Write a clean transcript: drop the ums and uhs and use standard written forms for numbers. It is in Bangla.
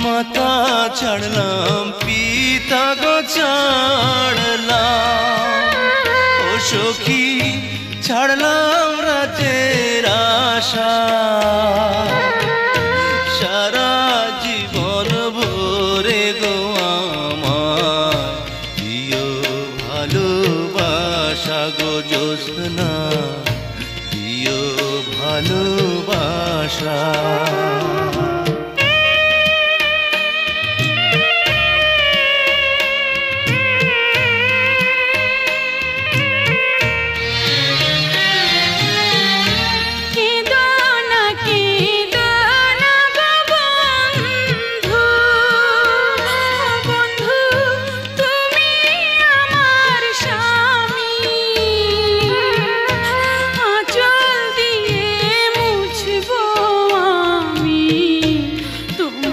মাতা ছাড়লাম পিতা গো ছাড়লাম, ও সখী ছাড়লাম রাতের আশা, সারা জীবন ভরে গো আমার দিও ভালোবাসা গো জ্যোৎস্না, দিও ভালোবাসা।